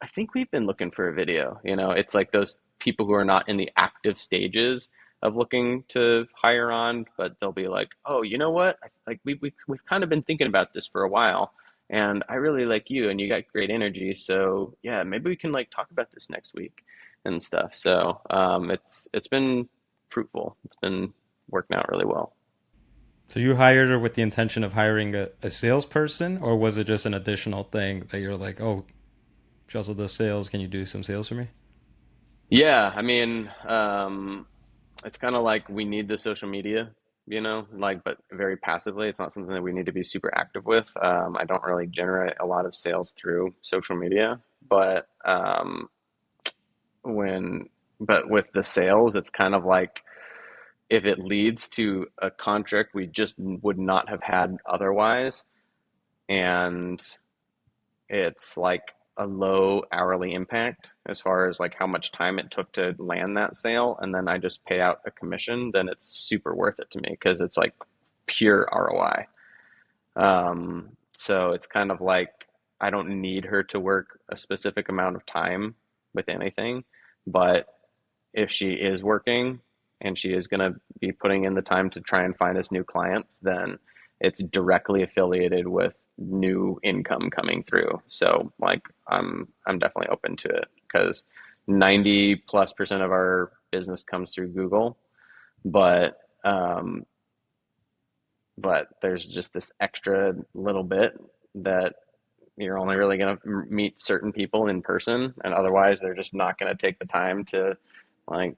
I think we've been looking for a video. It's like those people who are not in the active stages of looking to hire on, but they'll be like, oh, you know what? Like we've kind of been thinking about this for a while, and I really like you, and you got great energy. So yeah, maybe we can like talk about this next week and stuff. So it's been fruitful. It's been working out really well. So you hired her with the intention of hiring a salesperson, or was it just an additional thing that you're like, oh, she also does sales. Can you do some sales for me? Yeah, I mean, it's kind of like we need the social media, like, but very passively. It's not something that we need to be super active with. I don't really generate a lot of sales through social media, but but with the sales, it's kind of like if it leads to a contract we just would not have had otherwise, and it's like a low hourly impact as far as like how much time it took to land that sale, and then I just pay out a commission, then it's super worth it to me because it's like pure ROI. So it's kind of like I don't need her to work a specific amount of time with anything, but if she is working and she is going to be putting in the time to try and find us new clients, then it's directly affiliated with new income coming through. So like I'm definitely open to it because 90+% of our business comes through Google, but there's just this extra little bit that you're only really going to meet certain people in person, and otherwise they're just not going to take the time to like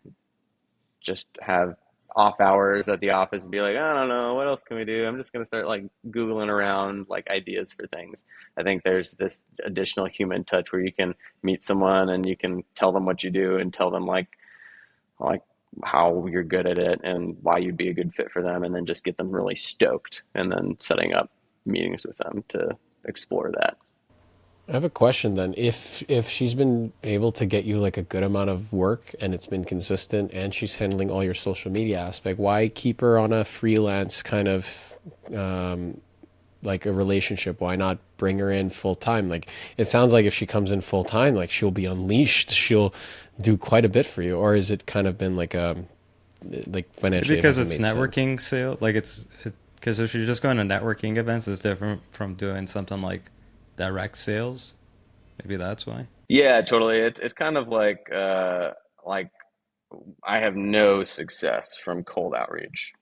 just have off hours at the office and be like, I don't know, what else can we do? I'm just going to start like Googling around like ideas for things. I think there's this additional human touch where you can meet someone and you can tell them what you do and tell them like how you're good at it and why you'd be a good fit for them, and then just get them really stoked and then setting up meetings with them to explore that. I have a question then. If she's been able to get you like a good amount of work and it's been consistent and she's handling all your social media aspect, why keep her on a freelance kind of like a relationship? Why not bring her in full time? Like it sounds like if she comes in full time, like she'll be unleashed. She'll do quite a bit for you. Or is it kind of been like like financially? Because it's networking sale. Like because if you're just going to networking events, it's different from doing something like direct sales. Maybe that's why. Yeah, totally. It's kind of like I have no success from cold outreach.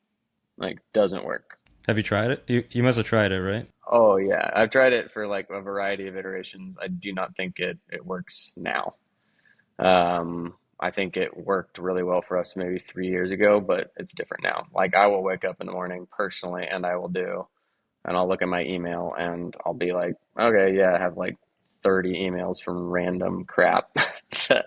Like doesn't work. Have you tried it? You must have tried it, right? Oh yeah, I've tried it for like a variety of iterations. I do not think it works now. I think it worked really well for us maybe 3 years ago, but it's different now. Like I will wake up in the morning personally and and I'll look at my email and I'll be like, okay, yeah, I have like 30 emails from random crap that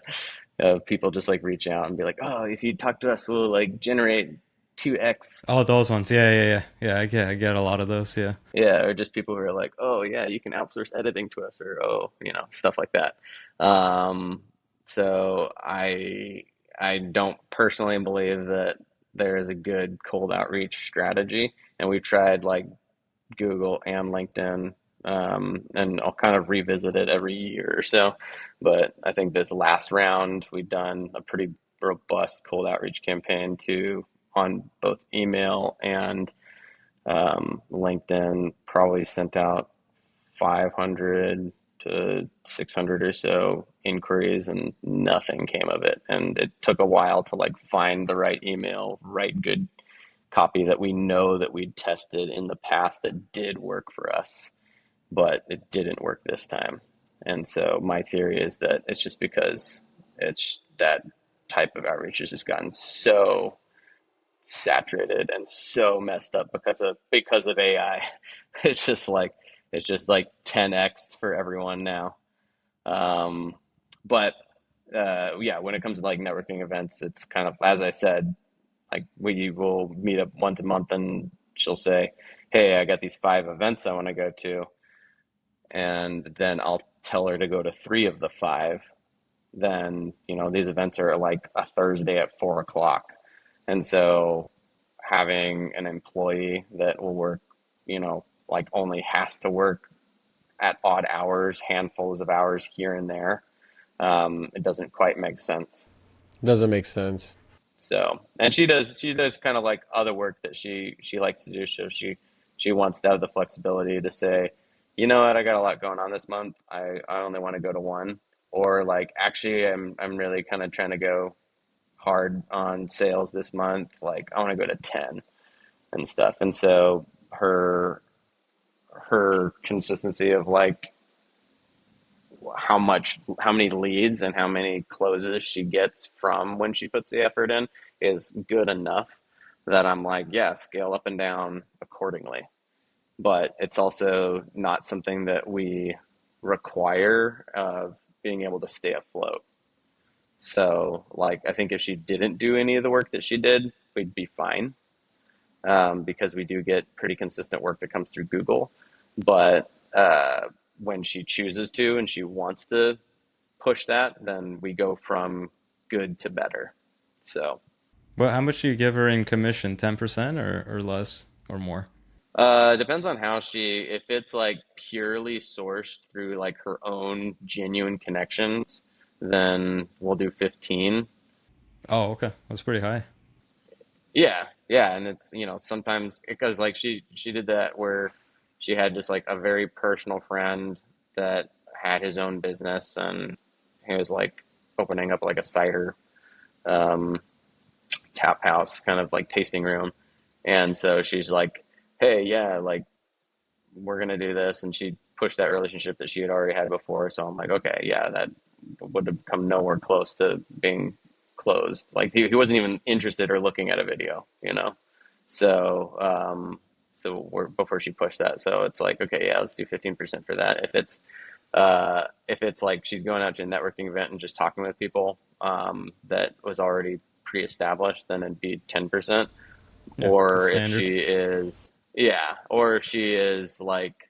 people just like reach out and be like, oh, if you talk to us, we'll like generate 2x. Oh, those ones. Yeah. I get a lot of those. Yeah. Yeah, or just people who are like, oh, yeah, you can outsource editing to us, or oh, stuff like that. Um, so I don't personally believe that there is a good cold outreach strategy, and we've tried like Google and LinkedIn, and I'll kind of revisit it every year or so. But I think this last round, we've done a pretty robust cold outreach campaign on both email and LinkedIn. Probably sent out 500 to 600 or so inquiries, and nothing came of it. And it took a while to like find the right email, write good copy that we know that we'd tested in the past that did work for us, but it didn't work this time. And so my theory is that it's just because it's that type of outreach has just gotten so saturated and so messed up because of AI. It's just like 10x for everyone now. But yeah, when it comes to like networking events, it's kind of, as I said, like we will meet up once a month and she'll say, hey, I got these 5 events I want to go to. And then I'll tell her to go to 3 of the 5. Then, these events are like a Thursday at 4 o'clock. And so having an employee that will work, like only has to work at odd hours, handfuls of hours here and there, it doesn't quite make sense. Doesn't make sense. So, and she does kind of like other work that she likes to do. So she wants to have the flexibility to say, you know what, I got a lot going on this month. I only want to go to 1, or like, actually, I'm really kind of trying to go hard on sales this month. Like I want to go to 10 and stuff. And so her consistency of like how many leads and how many closes she gets from when she puts the effort in is good enough that I'm like, yeah, scale up and down accordingly. But it's also not something that we require of being able to stay afloat. So like I think if she didn't do any of the work that she did, we'd be fine, because we do get pretty consistent work that comes through Google. But when she chooses to and she wants to push that, then we go from good to better. So Well, how much do you give her in commission? 10% or less or more? depends on how she, if it's like purely sourced through like her own genuine connections, then we'll do 15. Oh, okay. That's pretty high. Yeah, yeah, and it's, sometimes because like she did that where she had just like a very personal friend that had his own business, and he was like opening up like a cider um tap house kind of like tasting room. And so she's like, "Hey, yeah, like we're gonna do this," and she pushed that relationship that she had already had before. So I'm like, okay, yeah, that would have come nowhere close to being closed. Like he wasn't even interested or looking at a video. So so we're before she pushed that. So it's like, okay, yeah, let's do 15% for that. If it's like she's going out to a networking event and just talking with people that was already pre-established, then it'd be 10%. Yeah, that's Or if standard. she is, yeah, or if she is like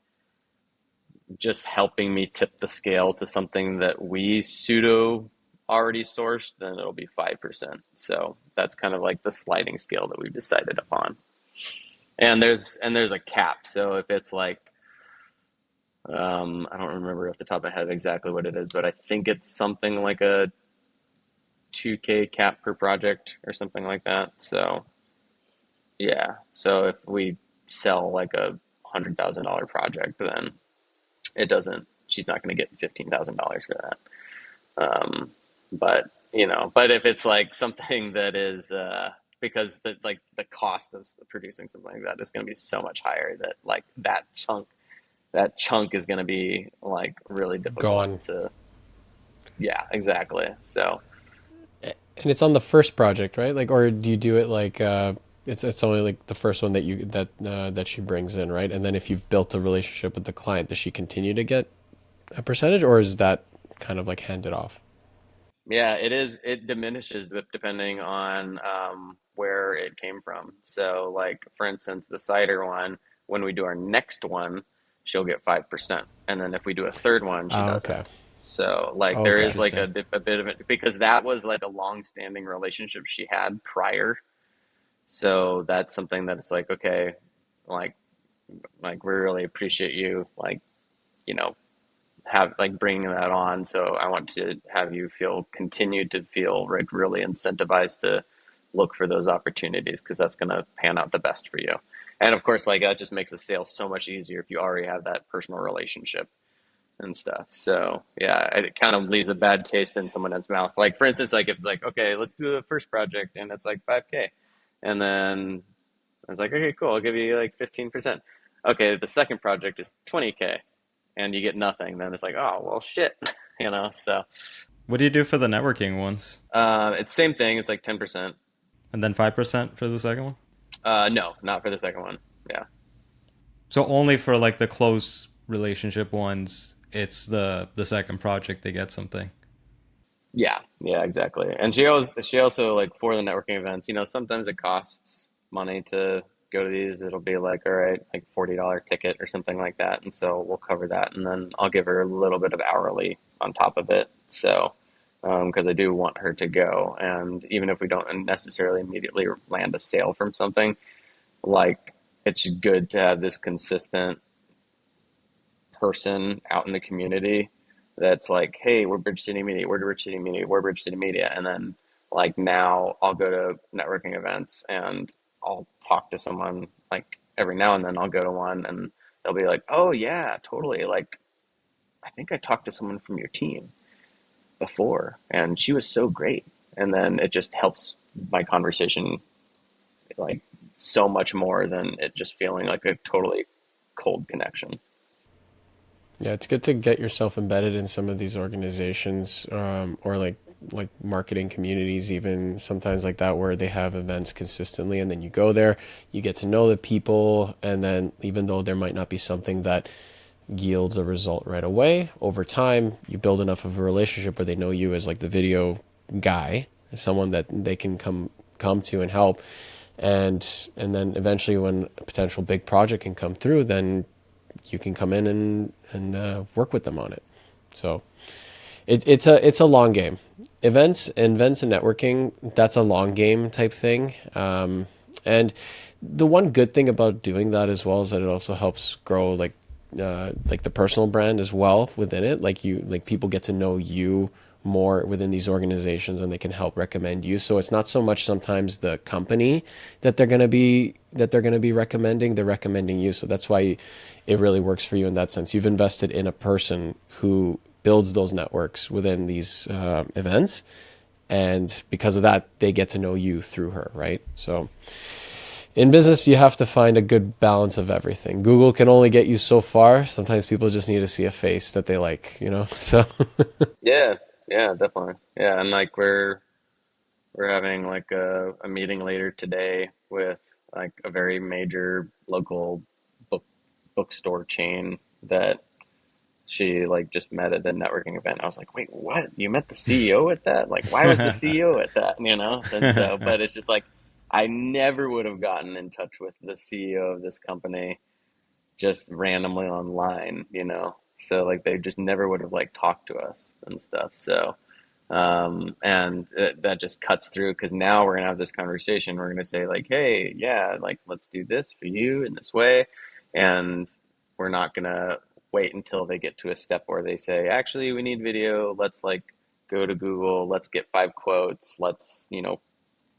just helping me tip the scale to something that we pseudo already sourced, then it'll be 5%. So that's kind of like the sliding scale that we've decided upon. And there's a cap. So if it's like, I don't remember off the top of my head exactly what it is, but I think it's something like a 2K cap per project or something like that. So yeah. So if we sell like $100,000 project, then it doesn't, she's not going to get $15,000 for that. But but if it's like something that is, because the cost of producing something like that is going to be so much higher that like that chunk is going to be like really difficult Gone. to, yeah, exactly. So And it's on the first project, right? Like, or do you do it like it's only like the first one that she brings in, right? And then if you've built a relationship with the client, does she continue to get a percentage, or is that kind of like handed off? yeah, it diminishes depending on where it came from. So like for instance, the cider one, when we do our next one, she'll get 5%. And then if we do a third one, she Oh, doesn't. okay. So like there Okay. is like Interesting. a bit of it, because that was like a long-standing relationship she had prior. So that's something that it's like, okay, like we really appreciate you, like, you know, have like bringing that on. So I want to have you continue to feel like really incentivized to look for those opportunities, because that's going to pan out the best for you. And of course, like that just makes the sale so much easier if you already have that personal relationship and stuff. So yeah, it kind of leaves a bad taste in someone else's mouth. Like for instance, like if it's like, okay, let's do the first project and it's like 5K. And then I was like, okay, cool, I'll give you like 15%. Okay, the second project is 20K and you get nothing. Then it's like, oh, well, shit, So What do you do for the networking ones? it's same thing. It's like 10%. And then 5% for the second one? No, not for the second one. Yeah. So only for like the close relationship ones, it's the second project they get something. Yeah, yeah, exactly. And she also like for the networking events, sometimes it costs money to go to these. It'll be like, all right, like $40 ticket or something like that. And so we'll cover that. And then I'll give her a little bit of hourly on top of it. So, because I do want her to go. And even if we don't necessarily immediately land a sale from something, like it's good to have this consistent person out in the community that's like, hey, we're Bridge City Media, we're Bridge City Media, we're Bridge City Media. And then like now I'll go to networking events and I'll talk to someone like every now and then I'll go to one and they'll be like, oh yeah, totally. Like I think I talked to someone from your team before and she was so great. And then it just helps my conversation like so much more than it just feeling like a totally cold connection. Yeah, it's good to get yourself embedded in some of these organizations, or like marketing communities, even sometimes like that, where they have events consistently, and then you go there, you get to know the people, and then even though there might not be something that yields a result right away, over time you build enough of a relationship where they know you as like the video guy, someone that they can come to and help. And then eventually when a potential big project can come through, then you can come in and work with them on it. So it's a long game. Events and networking, that's a long game type thing. And the one good thing about doing that as well is that it also helps grow like the personal brand as well within it. Like people get to know you more within these organizations, and they can help recommend you. So it's not so much sometimes the company that they're going to be recommending, they're recommending you. So that's why it really works for you in that sense. You've invested in a person who builds those networks within these events, and because of that, they get to know you through her, right? So in business, you have to find a good balance of everything. Google can only get you so far. Sometimes people just need to see a face that they like, So Yeah, yeah, definitely. Yeah, and like we're having like a meeting later today with like a very major local book bookstore chain that she like just met at a networking event. I was like, wait, what? You met the CEO at that? Like, why was the CEO at that? And so, but it's just like, I never would have gotten in touch with the CEO of this company just randomly online. So like they just never would have like talked to us and stuff. So, that just cuts through because now we're gonna have this conversation. We're gonna say like, hey, yeah, like let's do this for you in this way, and we're not gonna wait until they get to a step where they say, actually, we need video. Let's like go to Google. Let's get 5 quotes. Let's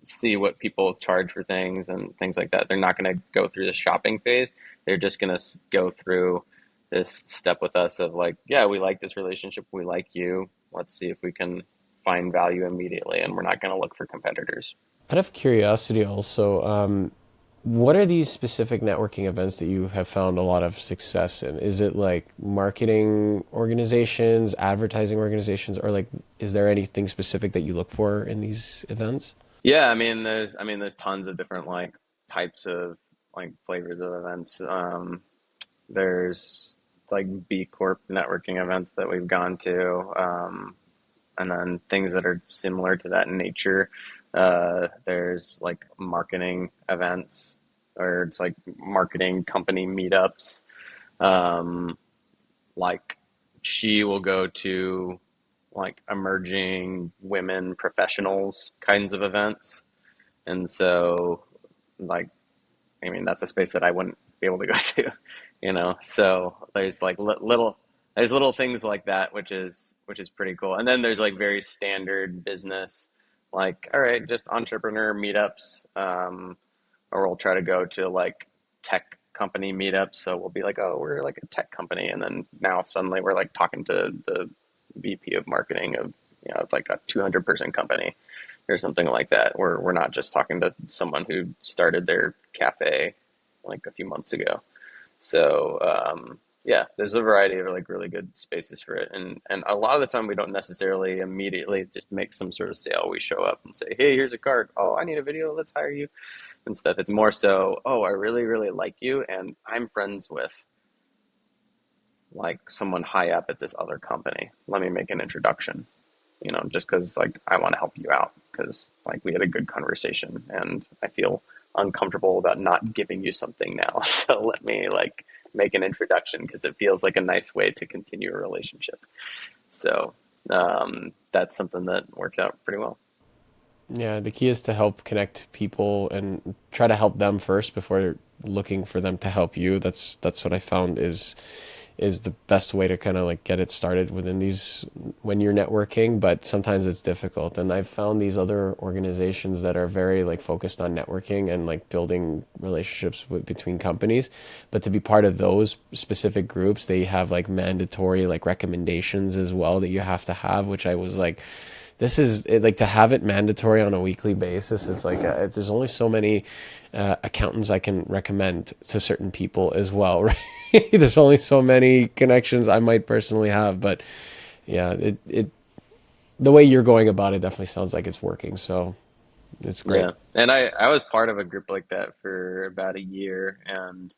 see what people charge for things and things like that. They're not gonna go through the shopping phase. They're just gonna go through this step with us of like, yeah, we like this relationship. We like you. Let's see if we can find value immediately, and we're not going to look for competitors. out of curiosity also, what are these specific networking events that you have found a lot of success in? Is it like marketing organizations, advertising organizations, or like, is there anything specific that you look for in these events? Yeah, there's tons of different like types of like flavors of events. There's like B Corp networking events that we've gone to, and then things that are similar to that in nature. There's like marketing events, or it's like marketing company meetups. Um, like she will go to like emerging women professionals kinds of events. And so, like, that's a space that I wouldn't be able to go to. So there's like little things like that, which is pretty cool. And then there's like very standard business, like, all right, just entrepreneur meetups, or we'll try to go to like tech company meetups. So we'll be like, oh, we're like a tech company, and then now suddenly we're like talking to the VP of marketing of like a 200-person company or something like that. We're not just talking to someone who started their cafe like a few months ago. So yeah, there's a variety of like really good spaces for it, and a lot of the time we don't necessarily immediately just make some sort of sale. We show up and say, hey, here's a card. Oh, I need a video. Let's hire you and stuff. It's more so, oh, I really really like you, and I'm friends with like someone high up at this other company. Let me make an introduction. Just because like I want to help you out because like we had a good conversation and I feel uncomfortable about not giving you something now. So let me like make an introduction because it feels like a nice way to continue a relationship. So that's something that works out pretty well. Yeah, the key is to help connect people and try to help them first before looking for them to help you. That's what I found is the best way to kind of like get it started within these when you're networking, but sometimes it's difficult. And I've found these other organizations that are very like focused on networking and like building relationships between companies, but to be part of those specific groups, they have like mandatory like recommendations as well that you have to have, which I was like, this is like to have it mandatory on a weekly basis. It's like there's only so many accountants I can recommend to certain people as well, right? There's only so many connections I might personally have, but yeah, it the way you're going about it definitely sounds like it's working. So it's great. Yeah, and I was part of a group like that for about a year, and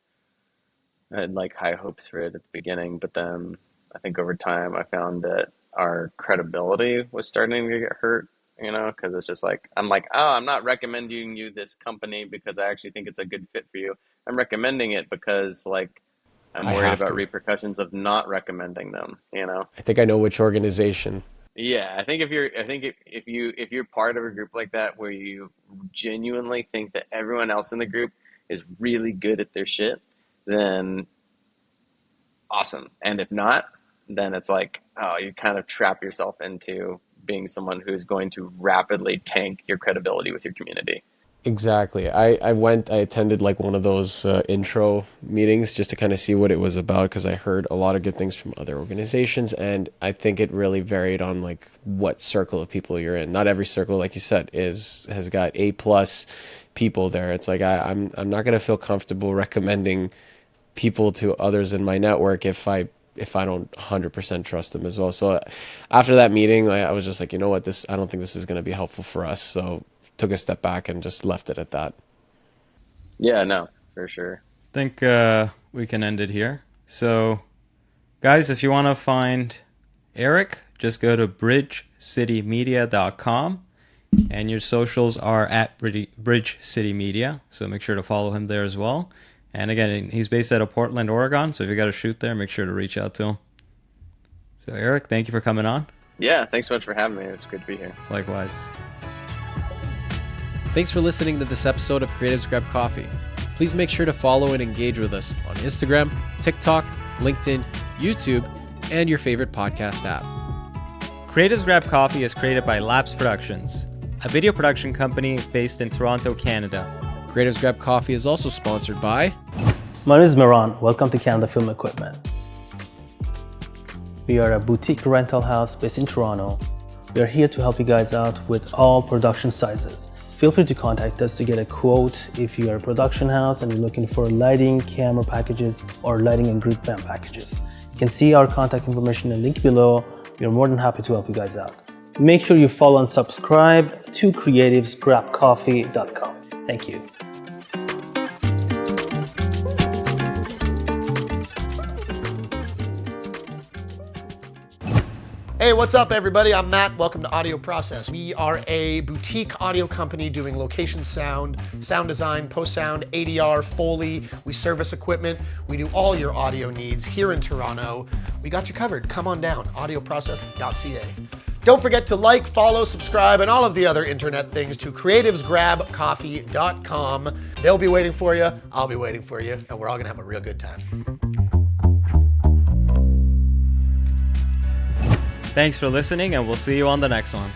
I had like high hopes for it at the beginning, but then I think over time I found that our credibility was starting to get hurt, you know, because it's just like, I'm like, oh, I'm not recommending you this company because I actually think it's a good fit for you. I'm recommending it because like I'm I worried have about to. repercussions of not recommending them, you know? I think I know which organization. Yeah, I think if you're part of a group like that where you genuinely think that everyone else in the group is really good at their shit, then awesome. And if not, then it's like, oh, you kind of trap yourself into being someone who's going to rapidly tank your credibility with your community. Exactly. I attended like one of those intro meetings just to kind of see what it was about because I heard a lot of good things from other organizations, and I think it really varied on like what circle of people you're in. Not every circle, like you said, has got A+ people there. It's like I'm not gonna feel comfortable recommending people to others in my network if I don't 100% trust them as well. So after that meeting, I was just like, you know what, I don't think this is gonna be helpful for us. So took a step back and just left it at that. Yeah, no, for sure. Think we can end it here. So, guys, if you want to find Erik, just go to bridgecitymedia.com, and your socials are at Bridge City Media. So make sure to follow him there as well. And again, he's based out of Portland, Oregon. So if you got a shoot there, make sure to reach out to him. So Erik, thank you for coming on. Yeah, thanks so much for having me. It's good to be here. Likewise. Thanks for listening to this episode of Creatives Grab Coffee. Please make sure to follow and engage with us on Instagram, TikTok, LinkedIn, YouTube, and your favorite podcast app. Creatives Grab Coffee is created by Labs Productions, a video production company based in Toronto, Canada. Creatives Grab Coffee is also sponsored by... My name is Miran. Welcome to Canada Film Equipment. We are a boutique rental house based in Toronto. We are here to help you guys out with all production sizes. Feel free to contact us to get a quote if you are a production house and you're looking for lighting, camera packages, or lighting and group van packages. You can see our contact information in the link below. We are more than happy to help you guys out. Make sure you follow and subscribe to creativesgrabcoffee.com. Thank you. Hey, what's up, everybody? I'm Matt. Welcome to Audio Process. We are a boutique audio company doing location sound, sound design, post-sound, ADR, Foley. We service equipment. We do all your audio needs here in Toronto. We got you covered. Come on down, audioprocess.ca. Don't forget to like, follow, subscribe, and all of the other internet things to creativesgrabcoffee.com. They'll be waiting for you. I'll be waiting for you, and we're all going to have a real good time. Thanks for listening, and we'll see you on the next one.